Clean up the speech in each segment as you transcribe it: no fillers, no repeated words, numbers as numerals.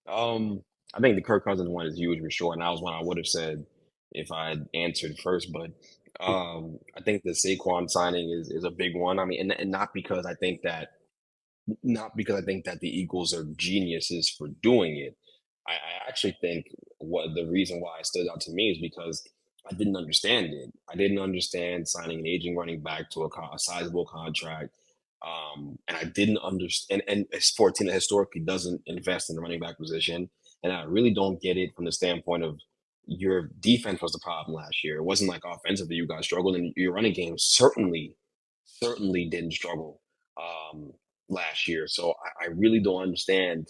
Um, I think the Kirk Cousins one is huge for sure, and that was one I would have said if I had answered first. But I think the Saquon signing is a big one. I mean, and not because I think that the Eagles are geniuses for doing it. I actually think what the reason why it stood out to me is because I didn't understand it. I didn't understand signing an aging running back to a sizable contract. And I didn't understand, and it's for a team that historically doesn't invest in the running back position. And I really don't get it from the standpoint of your defense was the problem last year. It wasn't like offensively you guys struggled, and your running game certainly didn't struggle. Last year. So I really don't understand,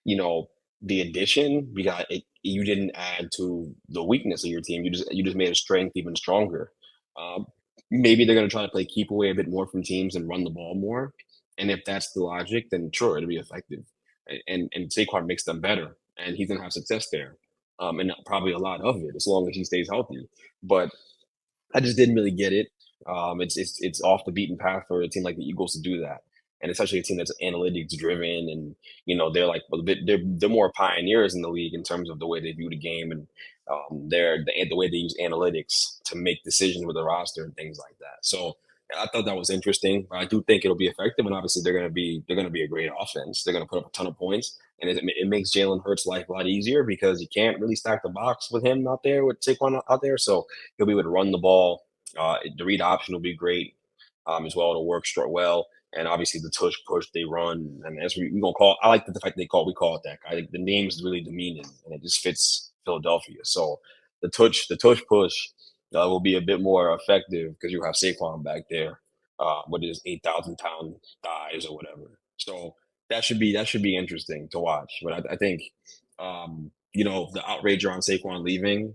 you know, the addition because you didn't add to the weakness of your team. You just made a strength even stronger. Um, Maybe they're going to try to play keep away a bit more from teams and run the ball more. And if that's the logic, then sure, it'll be effective. And Saquon makes them better, and he's going to have success there. And probably a lot of it as long as he stays healthy. But I just didn't really get it. It's off the beaten path for a team like the Eagles to do that, and especially a team that's analytics driven, and they're like a bit they're more pioneers in the league in terms of the way they view the game, and the way they use analytics to make decisions with the roster and things like that. So I thought that was interesting. I do think it'll be effective, and obviously they're gonna be a great offense. They're gonna put up a ton of points, and it makes Jalen Hurts' life a lot easier because you can't really stack the box with him out there with Saquon out there. So he'll be able to run the ball. The read option will be great as well. It'll work well. And obviously the tush push they run, and that's what we're gonna call. I like the fact we call it that. I think the name is really demeaning, and it just fits Philadelphia. So the tush push will be a bit more effective because you have Saquon back there with his 8,000 pound thighs or whatever. So that should be interesting to watch. But I think the outrage around Saquon leaving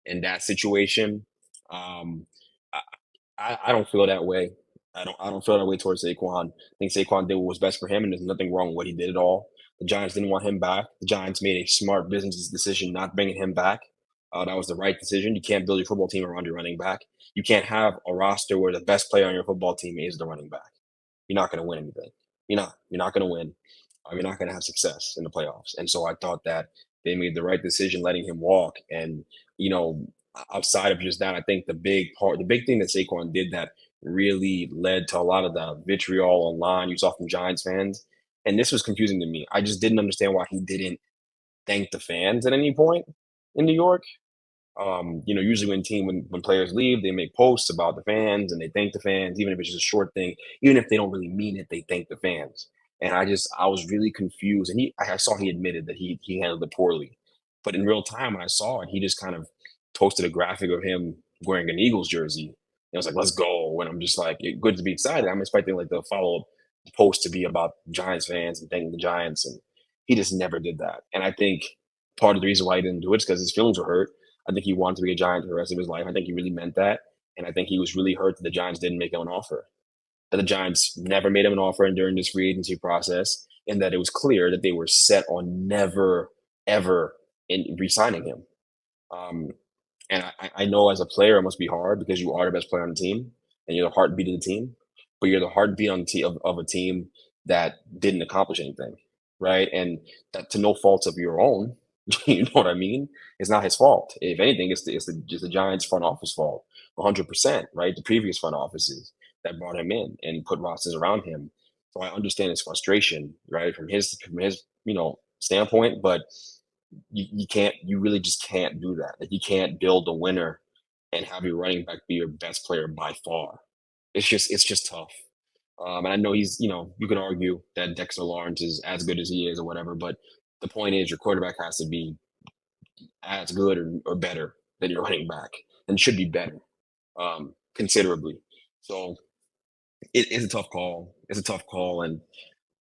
in that situation. Um, I, I don't feel that way. I don't feel that way towards Saquon. I think Saquon did what was best for him, and there's nothing wrong with what he did at all. The Giants didn't want him back. The Giants made a smart business decision not bringing him back. That was the right decision. You can't build your football team around your running back. You can't have a roster where the best player on your football team is the running back. You're not going to win anything. You're not going to win. You're not going to have success in the playoffs. And so I thought that they made the right decision letting him walk. And you know, outside of just that, I think the big thing that Saquon did that really led to a lot of the vitriol online you saw from Giants fans. And this was confusing to me. I just didn't understand why he didn't thank the fans at any point in New York. Usually when players leave, they make posts about the fans and they thank the fans, even if it's just a short thing, even if they don't really mean it, they thank the fans. And I was really confused. And I saw he admitted that he handled it poorly, but in real time when I saw it, he just kind of posted a graphic of him wearing an Eagles jersey. And I was like, "Let's go!" And I'm just like, good to be excited. I'm expecting like the follow up post to be about Giants fans and thanking the Giants, and he just never did that. And I think part of the reason why he didn't do it is because his feelings were hurt. I think he wanted to be a Giant for the rest of his life. I think he really meant that. And I think he was really hurt that the Giants didn't make him an offer, that the Giants never made him an offer during this free agency process, and that it was clear that they were set on never, ever re-signing him. Um, and I know as a player, it must be hard because you are the best player on the team and you're the heartbeat of the team, but you're the heartbeat of a team that didn't accomplish anything, right? And that to no fault of your own, you know what I mean? It's not his fault. If anything, just the Giants front office fault, 100%, right? The previous front offices that brought him in and put rosters around him. So I understand his frustration, right, from his standpoint, but you really just can't do that. Like you can't build a winner and have your running back be your best player by far. It's just tough. And I know you can argue that Dexter Lawrence is as good as he is or whatever, but the point is your quarterback has to be as good or better than your running back and should be better considerably. So it's a tough call. It's a tough call, and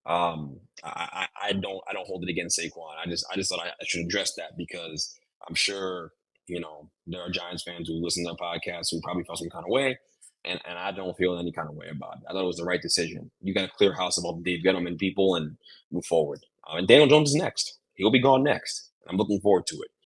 I don't hold it against Saquon. I just thought I should address that because I'm sure there are Giants fans who listen to the podcast who probably felt some kind of way, and I don't feel any kind of way about it. I thought it was the right decision. You got to clear house of all the Dave Gettleman people and move forward. And Daniel Jones is next. He'll be gone next. I'm looking forward to it.